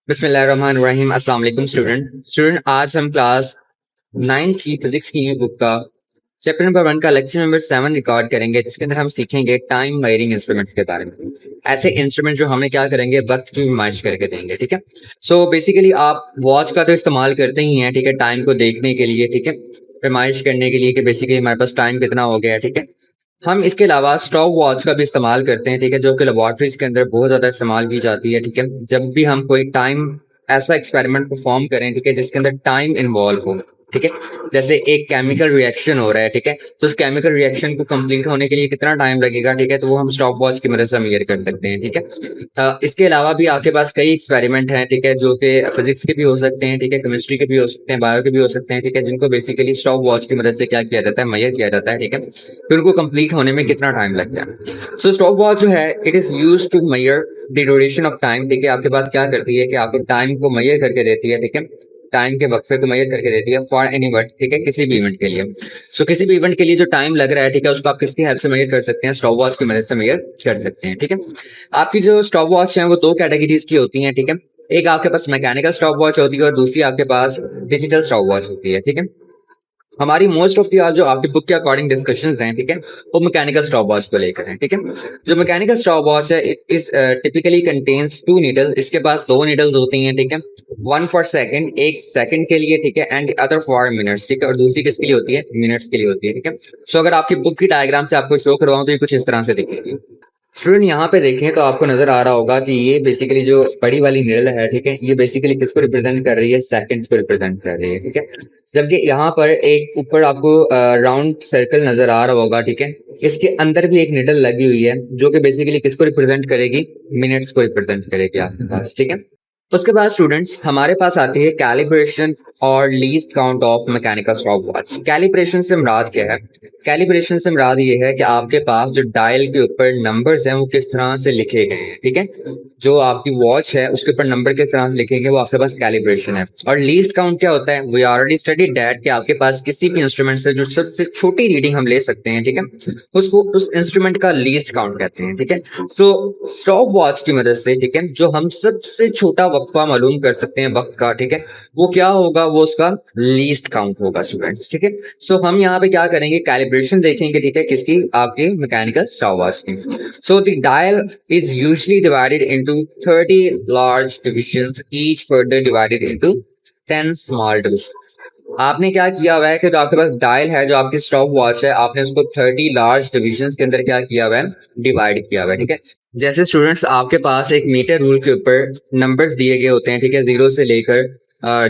बिस्मिल्लाहिर्रहमानिर्रहीम। अस्सलाम वालेकुम स्टूडेंट आज हम क्लास 9 की फिजिक्स की बुक का चैप्टर नंबर 1 का लेक्चर नंबर 7 रिकॉर्ड करेंगे, जिसके अंदर हम सीखेंगे टाइम मेजरिंग इंस्ट्रूमेंट्स के बारे में। ऐसे इंस्ट्रूमेंट जो हमें क्या करेंगे, वक्त की नुमाइश करके देंगे। ठीक है, सो बेसिकली आप वॉच का तो इस्तेमाल करते ही हैं, ठीक है, टाइम को देखने के लिए, ठीक है, नुमाइश करने के लिए कि बेसिकली हमारे पास टाइम कितना हो गया है। ठीक है, हम इसके अलावा स्टॉप वॉच का भी इस्तेमाल करते हैं, ठीक है, जो कि लेबोरेटरीज के अंदर बहुत ज्यादा इस्तेमाल की जाती है। ठीक है, जब भी हम कोई टाइम ऐसा एक्सपेरिमेंट परफॉर्म करें, ठीक है, जिसके अंदर टाइम इन्वॉल्व हो, ठीक है, जैसे एक केमिकल रिएक्शन हो रहा है, ठीक है, तो उस केमिकल रिएक्शन को कंप्लीट होने के लिए कितना टाइम लगेगा, ठीक है, तो वो हम स्टॉप वॉच की मदद से मेजर कर सकते हैं। ठीक है, इसके अलावा भी आपके पास कई एक्सपेरिमेंट हैं, ठीक है, जो कि फिजिक्स के भी हो सकते हैं, ठीक है, केमिस्ट्री के भी हो सकते हैं, बायो के भी हो सकते हैं, ठीक है, जिनको बेसिकली स्टॉप वॉच की मदद से क्या किया जाता है, मेजर किया जाता है। ठीक है, फिर उनको कंप्लीट होने में कितना टाइम लगता है। सो स्टॉप वॉच जो है, it is use to measure the duration of time. ठीक है, आपके पास क्या करती है कि आपको टाइम को मेजर करके देती है, ठीक है, टाइम के वक्फे को मेजर करके देती है फॉर एनी इवेंट, ठीक है, किसी भी इवेंट के लिए। सो किसी भी इवेंट के लिए जो टाइम लग रहा है, ठीक है, उसको आप किसकी हेल्प से मेजर कर सकते हैं, स्टॉप वॉच की मदद से मेजर कर सकते हैं। ठीक है, आपकी जो स्टॉप वॉच है वो दो कैटेगरीज की होती हैं। ठीक है, एक आपके पास मैकेनिकल स्टॉप वॉच होती है और दूसरी आपके पास डिजिटल स्टॉप वॉच होती है। ठीक है, हमारी मोस्ट ऑफ दी आज जो आपकी बुक के अकॉर्डिंग डिस्कशंस हैं, ठीक है, वो मैकेनिकल स्टॉप वॉच को लेकर हैं। ठीक है, जो मैकेनिकल स्टॉप वॉच है, it is typically contains two needles. इसके पास दो नीडल्स होती हैं, ठीक है, वन फॉर सेकंड, एक सेकंड के लिए, ठीक है, एंड अदर फॉर मिनट्स, ठीक है, और दूसरी किसके लिए होती है, मिनट्स के लिए होती है। ठीक है, सो अगर आपकी बुक की डायग्राम से आपको शो करवाऊं तो ये कुछ इस तरह से दिखेगी। स्टूडेंट यहाँ पे देखें तो आपको नजर आ रहा होगा कि ये बेसिकली जो बड़ी वाली निडल है, ठीक है, ये बेसिकली किसको रिप्रेजेंट कर रही है, सेकंड्स को रिप्रेजेंट कर रही है। ठीक है, जबकि यहाँ पर एक ऊपर आपको राउंड सर्कल नजर आ रहा होगा, ठीक है, इसके अंदर भी एक निडल लगी हुई है जो कि बेसिकली किसको रिप्रेजेंट करेगी, मिनट्स को रिप्रेजेंट करेगी आपके पास। ठीक है, उसके बाद स्टूडेंट्स हमारे पास आती है कैलिब्रेशन और least count of mechanical stop watch. Calibration से मुराद क्या है, कैलिब्रेशन से मुराद ये है कि आपके पास जो डायल के ऊपर नंबर्स हैं वो किस तरह से लिखे गए हैं। ठीक है, जो आपकी वॉच है उसके ऊपर नंबर किस तरह से लिखेंगे, वो आपके पास कैलिब्रेशन है। और लीस्ट काउंट क्या होता है, वी ऑलरेडी स्टडीड दैट कि आपके पास किसी भी इंस्ट्रूमेंट से जो सबसे छोटी रीडिंग हम ले सकते हैं, ठीक है, उसको उस इंस्ट्रूमेंट का लीस्ट काउंट कहते हैं। ठीक है, सो स्टॉप वॉच की मदद से, ठीक है, जो हम सबसे छोटा वक्फा मालूम कर सकते हैं वक्त का, ठीक है, वो क्या होगा, वो उसका लीस्ट काउंट होगा स्टूडेंट्स। ठीक है, सो हम यहाँ पे क्या करेंगे, कैलिब्रेशन देखेंगे, ठीक है, किसकी, आपके मैकेनिकल स्टॉप वॉच की। So the dial is usually divided into 30 large divisions, each further divided into 10 small division. आपने क्या किया हुआ है कि जो आपके पास डायल है, जो आपकी स्टॉप वॉच है, आपने उसको 30 लार्ज डिविजन्स के अंदर क्या किया हुआ है, डिवाइड किया हुआ है। ठीक है, जैसे स्टूडेंट्स आपके पास एक मीटर रूल के ऊपर नंबर्स दिए गए होते हैं, ठीक है, 0 से लेकर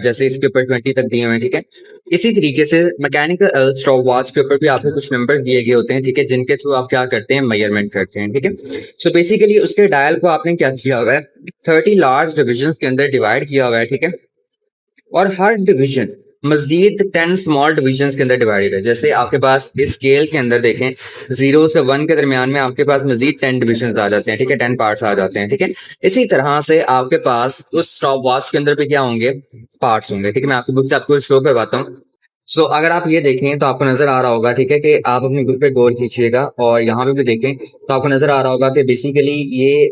जैसे इसके ऊपर 20 तक दिए हुए हैं। ठीक है, इसी तरीके से मैकेनिकल स्टॉप वॉच के ऊपर भी आपको कुछ नंबर्स दिए गए होते हैं, ठीक है, जिनके थ्रू आप क्या करते हैं, मेजरमेंट करते हैं। ठीक है, सो बेसिकली उसके डायल को आपने क्या किया हुआ है, 30 लार्ज डिविजन्स के अंदर डिवाइड किया हुआ है। ठीक है, और हर डिवीजन मजीद 10 स्मॉल डिविजन्स के अंदर डिवाइडेड है। जैसे आपके पास इस स्केल के अंदर देखें, 0 से 1 के दरमियान में आपके पास मजीद 10 डिविजन्स आ जाते हैं, ठीक है, 10 पार्ट्स आ जाते हैं। ठीक है, इसी तरह से आपके पास उस स्टॉप वॉच के अंदर पे क्या होंगे, पार्ट्स होंगे। ठीक है, मैं आपकी बुक से आपको शो करवाता हूँ। सो अगर आप ये देखें तो आपको नजर आ रहा होगा, ठीक है, कि आप अपनी बुक पे गौर कीजिएगा और यहाँ पे भी देखें तो आपको नजर आ रहा होगा कि बेसिकली ये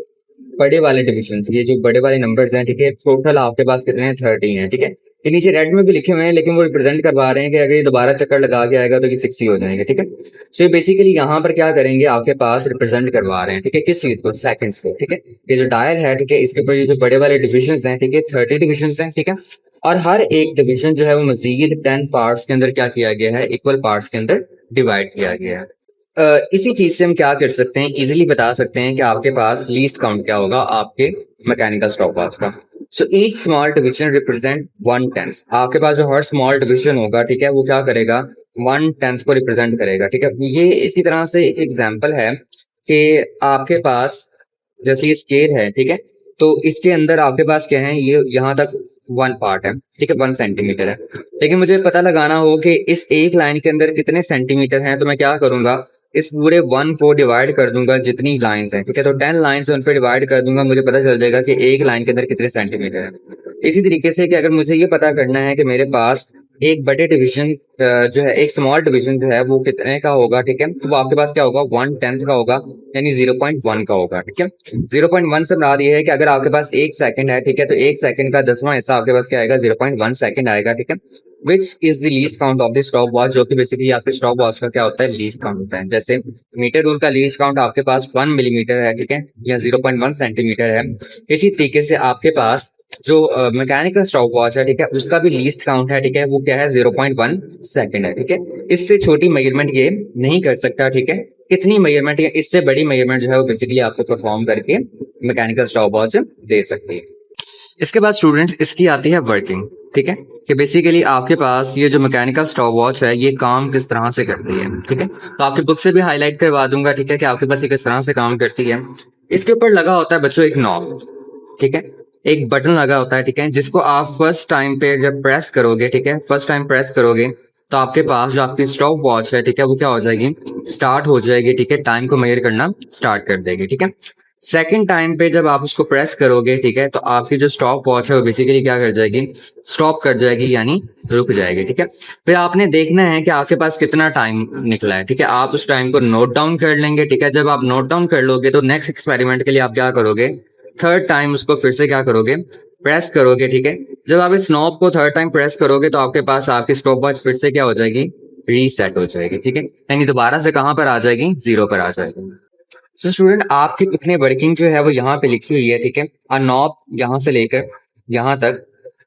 बड़े वाले डिविजन, ये जो बड़े वाले नंबर्स हैं, ठीक है, टोटल आपके पास कितने हैं, 30 हैं। ठीक है, ये नीचे रेड में भी लिखे हुए हैं, लेकिन वो रिप्रेजेंट करवा रहे हैं कि अगर ये दोबारा चक्कर लगा के आएगा तो ये 60 हो जाएंगे। ठीक है, सो बेसिकली यहाँ पर क्या करेंगे, आपके पास रिप्रेजेंट करवा रहे हैं, ठीक है, किस चीज को, सेकंड्स को। ठीक है, ये जो डायल है, ठीक है, इसके ऊपर ये जो बड़े वाले डिविजन हैं, ठीक है, 30 डिविजन हैं। ठीक है, और हर एक डिवीजन जो है वो मजीद 10 पार्ट्स के अंदर क्या किया गया है, इक्वल पार्ट्स के अंदर डिवाइड किया गया है। इसी चीज से हम क्या कर सकते हैं, इजीली बता सकते हैं कि आपके पास लीस्ट काउंट क्या होगा आपके मैकेनिकल स्टॉप वॉच का। So each small division represent 1/10। आपके पास जो हर स्मॉल डिवीजन होगा, ठीक है, वो क्या करेगा, 1/10 को रिप्रेजेंट करेगा। ठीक है, ये इसी तरह से एक एग्जाम्पल है कि आपके पास जैसे ये स्केल है, ठीक है, तो इसके अंदर आपके पास क्या है, ये यहाँ तक 1 पार्ट है, ठीक है, 1 सेंटीमीटर है, लेकिन मुझे पता लगाना हो कि इस एक लाइन के अंदर कितने सेंटीमीटर हैं, तो मैं क्या करूंगा, इस पूरे 1 को डिवाइड कर दूंगा जितनी लाइंस हैं। ठीक है, तो 10 लाइंस उन पर डिवाइड कर दूंगा, मुझे पता चल जाएगा कि एक लाइन के अंदर कितने सेंटीमीटर है। इसी तरीके से कि अगर मुझे ये पता करना है कि मेरे पास एक बड़े डिवीजन जो है, एक स्मॉल डिवीजन जो है वो कितने का होगा, ठीक है, तो वो आपके पास क्या होगा, 1/10 का होगा, यानी 0.1 का होगा, ठीक है। 0.1 से मुराद ये है कि अगर आपके पास 1 सेकंड है, ठीक है, तो 1 सेकंड का 10वां हिस्सा आपके पास क्या आएगा, 0.1 सेकंड आएगा, ठीक है। Which is the least count of the stop watch, जो कि बेसिकली आपके स्टॉप वॉच का क्या होता है, लीस्ट काउंट होता है। जैसे मीटर रूल का लीस्ट काउंट आपके पास 1 मिलीमीटर है, ठीक है, या 0.1 सेंटीमीटर है। इसी तरीके से आपके पास जो मैकेनिकल स्टॉप वॉच है, ठीक है, उसका भी लीस्ट काउंट है, ठीक है, वो क्या है, 0.1 सेकंड है, ठीक है। इससे छोटी मेजरमेंट ये नहीं कर सकता, ठीक है। कितनी मेजरमेंट या इससे बड़ी मेजरमेंट जो है वो बेसिकली आपको परफॉर्म करके मैकेनिकल स्टॉप वॉच दे सकती है। इसके बाद स्टूडेंट इसकी आती है वर्किंग, ठीक है, कि बेसिकली आपके पास ये जो मैकेनिकल स्टॉप वॉच है ये काम किस तरह से करती है, ठीक है। तो आपकी बुक से भी हाईलाइट करवा दूंगा, ठीक है, कि आपके पास ये किस तरह से काम करती है। इसके ऊपर लगा होता है बच्चों एक नॉब, ठीक है, एक बटन लगा होता है, ठीक है, जिसको आप फर्स्ट टाइम पे जब प्रेस करोगे, ठीक है, फर्स्ट टाइम प्रेस करोगे तो आपके पास जो आपकी स्टॉप वॉच है, ठीक है, वो क्या हो जाएगी, स्टार्ट हो जाएगी, ठीक है, टाइम को मेजर करना स्टार्ट कर देगी, ठीक है। सेकंड टाइम पे जब आप उसको प्रेस करोगे, ठीक है, तो आपकी जो स्टॉप वॉच है वो बेसिकली क्या कर जाएगी, स्टॉप कर जाएगी, यानी रुक जाएगी, ठीक है। फिर आपने देखना है कि आपके पास कितना टाइम निकला है, ठीक है, आप उस टाइम को नोट डाउन कर लेंगे, ठीक है। जब आप नोट डाउन कर लोगे तो नेक्स्ट एक्सपेरिमेंट के लिए आप क्या करोगे, थर्ड टाइम उसको फिर से क्या करोगे, प्रेस करोगे, ठीक है। जब आप इस नॉब को थर्ड टाइम प्रेस करोगे तो आपके पास आपकी स्टॉप वॉच फिर से क्या हो जाएगी, रीसेट हो जाएगी, ठीक है, यानी दोबारा से कहां पर आ जाएगी, 0 पर आ जाएगी। तो स्टूडेंट आपकी कितनी वर्किंग जो है वो यहाँ पे लिखी हुई है, ठीक है। और नॉब यहाँ से लेकर यहाँ तक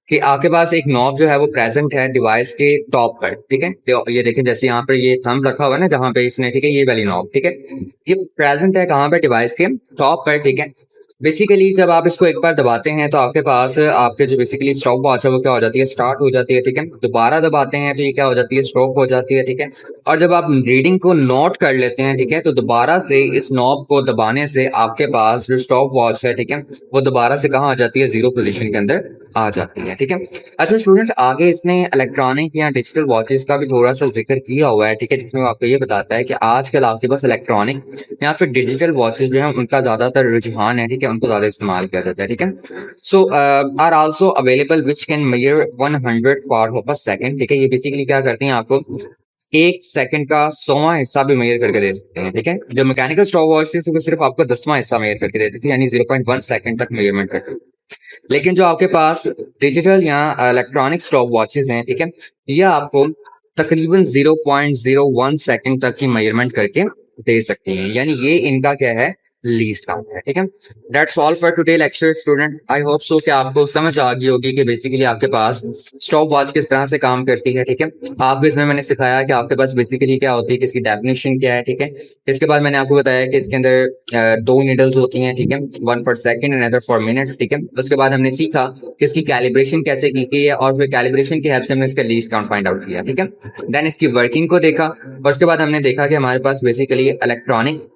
कि आपके पास एक नॉब जो है वो प्रेजेंट है डिवाइस के टॉप पर, ठीक है। तो ये देखें, जैसे यहाँ पर ये थंब रखा हुआ है ना जहाँ पे इसने, ठीक है, ये वाली नॉब, ठीक है, ये प्रेजेंट है कहाँ पे, डिवाइस के टॉप पर, ठीक है। बेसिकली जब आप इसको एक बार दबाते हैं तो आपके पास आपके जो बेसिकली स्टॉप वॉच है वो क्या हो जाती है, स्टार्ट हो जाती है, ठीक है। दोबारा दबाते हैं तो ये क्या हो जाती है, स्टॉप हो जाती है, ठीक है। और जब आप रीडिंग को नोट कर लेते हैं, ठीक है, तो दोबारा से इस नॉब को दबाने से आपके पास जो स्टॉप वॉच है, ठीक है, वो दोबारा से कहाँ आ जाती है, 0 पोजीशन के अंदर आ जाती है, ठीक है। अच्छा स्टूडेंट, आगे इसने इलेक्ट्रॉनिक या डिजिटल वॉचेस का भी थोड़ा सा जिक्र किया हुआ है, ठीक है, जिसमें आपको ये बताता है कि आजकल आपके पास इलेक्ट्रॉनिक या फिर डिजिटल वॉचेस जो है उनका ज्यादातर रुझान है, ठीक है, उनको ज्यादा इस्तेमाल किया जाता है, ठीक है। So are also available which can measure 100 part of a second, ठीक है। ये बेसिकली क्या करती हैं, आपको 1 सेकंड का 100वां हिस्सा भी मेजर करके दे सकते हैं, ठीक है। जो मैकेनिकल स्टॉप वॉच थी वो सिर्फ आपको 10वां हिस्सा मेजर करके देती थी, यानी 0.1 सेकंड तक मेजरमेंट करती थी। लेकिन जो आपके पास डिजिटल या इलेक्ट्रॉनिक स्टॉप वॉचेस हैं, ठीक है, ये आपको तकरीबन 0.01 सेकंड तक की मेजरमेंट करके दे सकती हैं, यानी ये इनका क्या है, लीस्ट काउंट है, ठीक है। That's all for today lecture student. I hope so कि आपको समझ आ गई होगी कि बेसिकली आपके पास स्टॉप वॉच किस तरह से काम करती है, ठीक है। आपको इसमें मैंने सिखाया कि आपके पास बेसिकली क्या होती है, किसकी डेफिनेशन क्या है, ठीक है। इसके बाद मैंने आपको बताया कि इसके अंदर 2 नीडल्स होती हैं, ठीक है, 1 for second and other for minutes, ठीक है। उसके बाद हमने सीखा कि इसकी कैलिब्रेशन कैसे की गई है और फिर कैलिब्रेशन की हेल्प से हमने इसका लीस्ट काउंट फाइंड आउट किया, ठीक है। देन इसकी वर्किंग को देखा और उसके बाद हमने देखा कि हमारे पास बेसिकली इलेक्ट्रॉनिक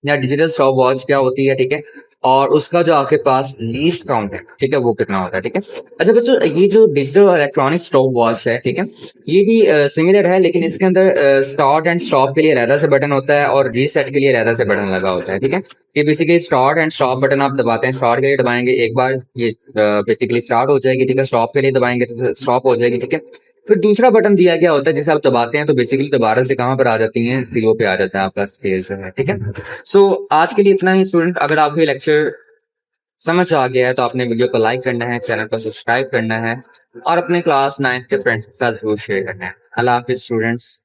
या डिजिटल स्टॉप वॉच क्या होती है, ठीक है, और उसका जो आपके पास लीस्ट काउंट है, ठीक है, वो कितना होता है, ठीक है। अच्छा बच्चों, ये जो डिजिटल और इलेक्ट्रॉनिक स्टॉप वॉच है, ठीक है, ये भी सिमिलर है, लेकिन इसके अंदर स्टार्ट एंड स्टॉप के लिए अलग से बटन होता है और रीसेट के लिए अलग से बटन लगा होता है, ठीक है। ये basically start and stop button आप दबाते हैं, स्टार्ट के लिए दबाएंगे एक बार ये बेसिकली स्टार्ट हो जाएगी, ठीक है। स्टॉप के लिए दबाएंगे तो स्टॉप हो जाएगी, ठीक है। फिर दूसरा बटन दिया गया होता है जिसे आप दबाते हैं तो बेसिकली दोबारा से कहाँ पर आ जाती हैं, 0 पे आ जाता है आपका स्केल जो है, ठीक है। सो आज के लिए इतना ही स्टूडेंट। अगर आपको ये लेक्चर समझ आ गया है तो आपने वीडियो को लाइक करना है, चैनल को सब्सक्राइब करना है और अपने क्लास 9 के फ्रेंड्स के साथ जरूर शेयर करना है। अल्लाह हाफिज स्टूडेंट्स।